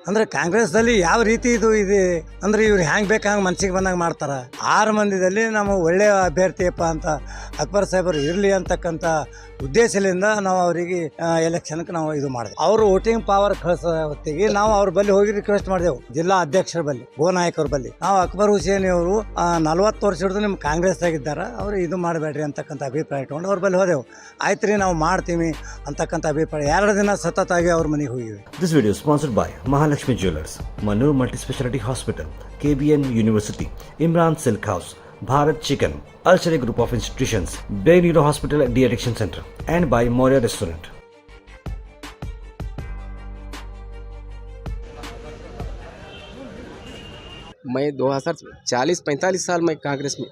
ಅಂದ್ರೆ ಕಾಂಗ್ರೆಸ್ದಲ್ಲಿ ಯಾವ ರೀತಿ ಇದು ಇದೆ ಅಂದ್ರೆ ಇವ್ರು ಹ್ಯಾಂಗ್ ಬೇಕು ಹಂಗೆ ಮನ್ಸಿಗೆ ಬಂದಾಗ ಮಾಡ್ತಾರ. 6 ಮಂದಿದಲ್ಲಿ ನಮ್ಮ ಒಳ್ಳೆಯ ಅಭ್ಯರ್ಥಿಯಪ್ಪ ಅಂತ ಅಕ್ಬರ್ ಸಾಹೇಬರು ಇರಲಿ ಅಂತಕ್ಕಂಥ ಉದ್ದೇಶದಿಂದ ನಾವು ಅವರಿಗೆ ಎಲೆಕ್ಷನ್ಗೆ ನಾವು ಇದು ಮಾಡಿದೆ. ಅವರು ವೋಟಿಂಗ್ ಪವರ್ ಕಳಿಸೋ ಹೊತ್ತಿಗೆ ನಾವು ಅವ್ರ ಬಳಿ ಹೋಗಿ ರಿಕ್ವೆಸ್ಟ್ ಮಾಡಿದೆವು, ಜಿಲ್ಲಾ ಅಧ್ಯಕ್ಷರ ಬಳಿ, ಗೋನಾಯಕರ ಬಳಿ. ನಾವು ಅಕ್ಬರ್ ಹುಸೇನ್ ಅವರು 40 ವರ್ಷ ಹಿಡಿದು ನಿಮ್ಮ ಕಾಂಗ್ರೆಸ್ ಆಗಿದ್ದಾರೆ, ಅವರು ಇದು ಮಾಡಬೇಡ್ರಿ ಅಂತಕ್ಕಂಥ ಅಭಿಪ್ರಾಯ ಇಟ್ಕೊಂಡು ಅವ್ರ ಬಳಿ ಹೋದೆವು. ಆಯ್ತು ರೀ ನಾವು ಮಾಡ್ತೀವಿ ಅಂತಕ್ಕಂಥ ಅಭಿಪ್ರಾಯ 2 ದಿನ ಸತತಾಗಿ ಅವ್ರ ಮನೆಗೆ ಹೋಗಿವಿ. This video is sponsored by Mahalakshmi Jewelers, Manur Multispeciality Hospital, KBN University, Imran Silk House, Bharat Chicken, Al Sharia Group of Institutions, Bay Neuro Hospital De-Addiction Center, and by Moria Restaurant. मैं 2040-45 साल में कांग्रेस में,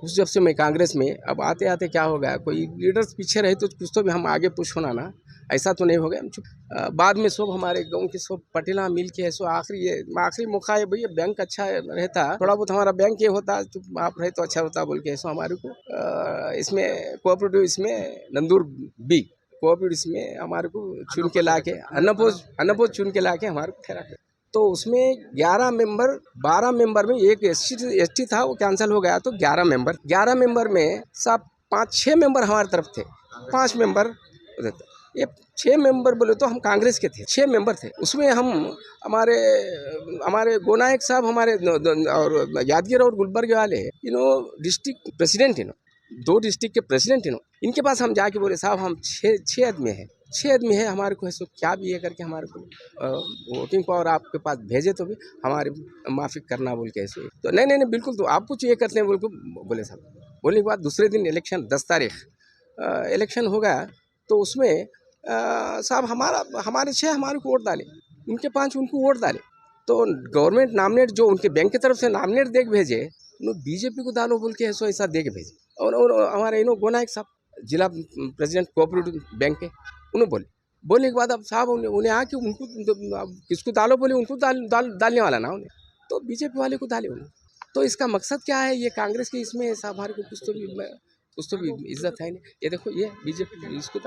उस जब से मैं कांग्रेस में, अब आते आते क्या हो गया, कोई लीडर्स पीछे रहे तो कुछ तो भी हम आगे पुश होना ना, ऐसा तो नहीं हो गया। बाद में सब हमारे गांव के सब पटेला मिल के है, सो आखिरी मौका है भैया, बैंक अच्छा रहता, थोड़ा बहुत हमारा बैंक ये होता तो आप रहे तो अच्छा होता बोल के, सो हमारे को इसमें कोऑपरेटिव, इसमें नंदूर बी कोऑपरेटिव, इसमें हमारे को चुन के ला के अन्नपोज चुन के ला के हमारे को ठहरा, तो उसमें 11 मेंबर, 12 मेंबर में एक एसटी था, वो कैंसिल हो गया, तो 11 मेंबर में सब 5-6 मेंबर हमारी तरफ थे, 5 मेंबर, ये 6 मेंबर बोले तो हम कांग्रेस के थे, 6 मेंबर थे। उसमें हम हमारे गोनायक साहब, हमारे और यादगिर और गुलबर्ग वाले, डिस्ट्रिक्ट प्रेसिडेंट, 2 डिस्ट्रिक्ट के प्रेसिडेंट, इनके पास हम जाके बोले साहब हम 6 आदमी हैं, 6 आदमी है हमारे को, ऐसा क्या भी ये करके हमारे को वोटिंग पावर आपके पास भेजे तो भी हमारे माफ़ी करना बोल के, ऐसे तो नहीं बिल्कुल, तो आप कुछ ये करते हैं बोल को बोले साहब। बोलने के बाद दूसरे दिन इलेक्शन 10 तारीख इलेक्शन हो गया, तो उसमें साहब हमारे 6 हमारे को वोट डाले, उनके 5 उनको वोट डाले, तो गवर्नमेंट नामिनेट जो उनके बैंक की तरफ से नामिनेट दे के भेजे, बीजेपी को डालो बोल के ऐसा दे के भेजे। और हमारे गोनायक साहब जिला प्रेसिडेंट कोऑपरेटिव बैंक के, उन्होंने बोलने के बाद अब साहब उन्हें आके उनको किसको डालो बोले, उनको डालने वाला ना उन्हें, तो बीजेपी वाले को डाले उन्हें। तो इसका मकसद क्या है, ये कांग्रेस के इसमें साहब हमारे को कुछ तो भी इज्जत है नहीं। ये देखो ये बीजेपी इसको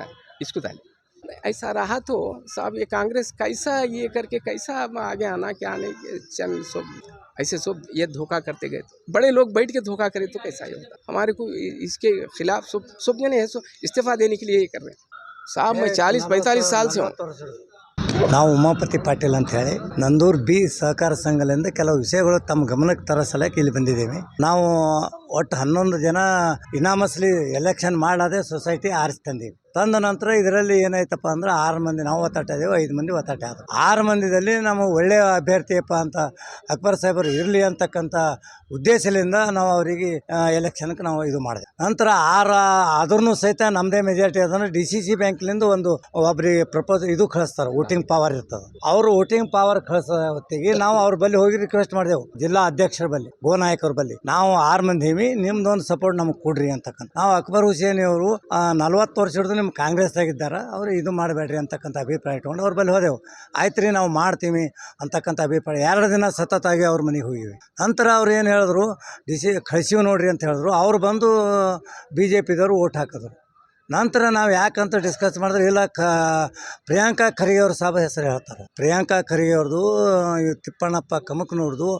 डाले, ऐसा रहा तो साहब ये कांग्रेस कैसा ये करके कैसा आगे आना क्या नहीं, चल सब ऐसे सब ये धोखा करते गए, बड़े लोग बैठ के धोखा करे तो कैसा ये होता। हमारे को इसके खिलाफ सब जने इस्तीफा देने के लिए ये कर रहे हैं साहब। मैं 40-45 साल से हूँ। ನಾವು ಉಮಾಪತಿ ಪಾಟೀಲ್ ಅಂತ ಹೇಳಿ ನಂದೂರ್ ಬಿ ಸಹಕಾರ ಸಂಘದಿಂದ ಕೆಲವು ವಿಷಯಗಳು ತಮ್ಮ ಗಮನಕ್ಕೆ ತರಿಸಲಕ್ಕೆ ಇಲ್ಲಿ ಬಂದಿದ್ದೇವೆ. ನಾವು ಒಟ್ಟು 11 ಜನ ಇನಾಮಸ್ಲಿ ಎಲೆಕ್ಷನ್ ಮಾಡದೆ ಸೊಸೈಟಿ ಆರಿಸಿ ತಂದೀವಿ. ತಂದ ನಂತರ ಇದರಲ್ಲಿ ಏನಾಯ್ತಪ್ಪ ಅಂದ್ರೆ 6 ಮಂದಿ ನಾವು ಒತ್ತಾಟಿದ್ದೇವೆ, 5 ಮಂದಿ ಒತ್ತಾಟ ಆದರು. 6 ಮಂದಿದಲ್ಲಿ ನಮ್ಮ ಒಳ್ಳೆಯ ಅಭ್ಯರ್ಥಿಯಪ್ಪ ಅಂತ ಅಕ್ಬರ್ ಸಾಹೇಬರು ಇರಲಿ ಅಂತಕ್ಕಂಥ ಉದ್ದೇಶದಿಂದ ನಾವು ಅವರಿಗೆ ಎಲೆಕ್ಷನ್ಗೆ ನಾವು ಇದು ಮಾಡಿದೆ. ನಂತರ 6 ಆದ್ರೂ ಸಹಿತ ನಮ್ಮದೇ ಮೆಜಾರಿಟಿ ಅದನ್ನು DCC ಬ್ಯಾಂಕ್ಲಿಂದ ಒಬ್ಬರಿಗೆ ಪ್ರಪೋಸ್ ಇದು ಕಳಿಸ್ತಾರೆ, ವೋಟಿಂಗ್ ಪವರ್ ಇರ್ತದೆ. ಅವರು ವೋಟಿಂಗ್ ಪವರ್ ಕಳಿಸೋ ಹೊತ್ತಿಗೆ ನಾವು ಅವ್ರ ಬಳಿ ಹೋಗಿ ರಿಕ್ವೆಸ್ಟ್ ಮಾಡಿದೆವು, ಜಿಲ್ಲಾ ಅಧ್ಯಕ್ಷರ ಬಳಿ, ಗೋನಾಯಕರ ಬಳಿ. ನಾವು 6 ಮಂದಿ ಇವಿ, ನಿಮ್ದೊಂದು ಸಪೋರ್ಟ್ ನಮಗೆ ಕೊಡ್ರಿ ಅಂತಕ್ಕಂಥ. ನಾವು ಅಕ್ಬರ್ ಹುಸೇನ್ ಅವರು 40 ವರ್ಷ ಹಿಡಿದು ನಿಮ್ಮ ಕಾಂಗ್ರೆಸ್ ಆಗಿದ್ದಾರೆ, ಅವರು ಇದು ಮಾಡಬೇಡ್ರಿ ಅಂತಕ್ಕಂಥ ಅಭಿಪ್ರಾಯ ಇಟ್ಕೊಂಡು ಅವ್ರ ಬಳಿ ಹೋದೆವು. ಆಯ್ತು ರೀ ನಾವು ಮಾಡ್ತೀವಿ ಅಂತಕ್ಕಂಥ ಅಭಿಪ್ರಾಯ 2 ದಿನ ಸತತಾಗಿ ಅವ್ರ ಮನೆಗೆ ಹೋಗಿವಿ. ನಂತರ ಅವ್ರು ಏನು ಹೇಳಿದ್ರು, ಕಳಿಸಿವಿ ನೋಡ್ರಿ ಅಂತ ಹೇಳಿದ್ರು. ಅವ್ರು ಬಂದು BJPದವರು ಓಟ್ ಹಾಕಿದ್ರು. ನಂತರ ನಾವು ಯಾಕಂತ ಡಿಸ್ಕಸ್ ಮಾಡಿದ್ರೆ, ಇಲ್ಲ ಪ್ರಿಯಾಂಕಾ ಖರ್ಗೆ ಅವ್ರ ಸಾಬ ಹೆಸರು ಹೇಳ್ತಾರೆ. ಪ್ರಿಯಾಂಕಾ ಖರ್ಗೆ ಅವ್ರದ್ದು, ತಿಪ್ಪಣ್ಣಪ್ಪ ಕಮಕ್ನವ್ರದ್ದು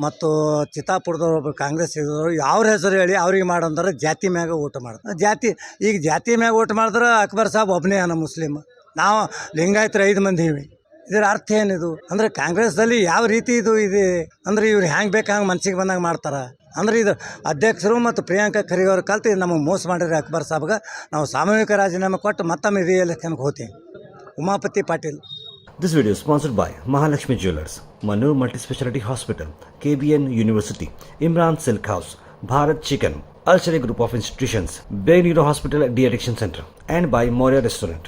ಮತ್ತು ಚಿತ್ತಾಪುರದವ್ರು ಒಬ್ಬರು ಕಾಂಗ್ರೆಸ್ ಇದ್ದವರು, ಅವ್ರ ಹೆಸರು ಹೇಳಿ ಅವ್ರಿಗೆ ಮಾಡಂದ್ರೆ ಜಾತಿ ಮ್ಯಾಗ ಓಟ್ ಮಾಡಿದ್ರು. ಜಾತಿ ಮ್ಯಾಗ ಓಟ್ ಮಾಡಿದ್ರೆ ಅಕ್ಬರ್ ಸಾಬ್ ಒಬ್ಬನೇ ನಮ್ಮ ಮುಸ್ಲಿಮ್, ನಾವು ಲಿಂಗಾಯತರು 5 ಮಂದಿ ಇವಿ. ಇದರ ಅರ್ಥ ಏನಿದು ಅಂದರೆ ಕಾಂಗ್ರೆಸ್ದಲ್ಲಿ ಯಾವ ರೀತಿ ಇದು ಇದೆ ಅಂದರೆ ಇವ್ರು ಹ್ಯಾಂಗೆ ಬೇಕು ಹಂಗೆ ಮನ್ಸಿಗೆ ಬಂದಾಗ ಮಾಡ್ತಾರೆ. ಅಂದರೆ ಇದು ಅಧ್ಯಕ್ಷರು ಮತ್ತು ಪ್ರಿಯಾಂಕಾ ಖರ್ಗೆ ಅವ್ರ ಕಲ್ತು ನಮಗೆ ಮೋಸ ಮಾಡಿರಿ ಅಕ್ಬರ್ ಸಾಬ್ಗೆ. ನಾವು ಸಾಮೂಹಿಕ ರಾಜೀನಾಮೆ ಕೊಟ್ಟು ಮತ್ತೊಮ್ಮೆ ಎಲೆಕ್ಷನ್ಗೆ ಹೋಗ್ತೀವಿ. Umapathi Patil. This video is sponsored by Mahalakshmi Jewelers, Manur Multispeciality Hospital, KBN University, Imran Silk House, Bharat Chicken, Al Sharia Group of Institutions, Bay Neuro Hospital De-Addiction Center, and by Moria Restaurant.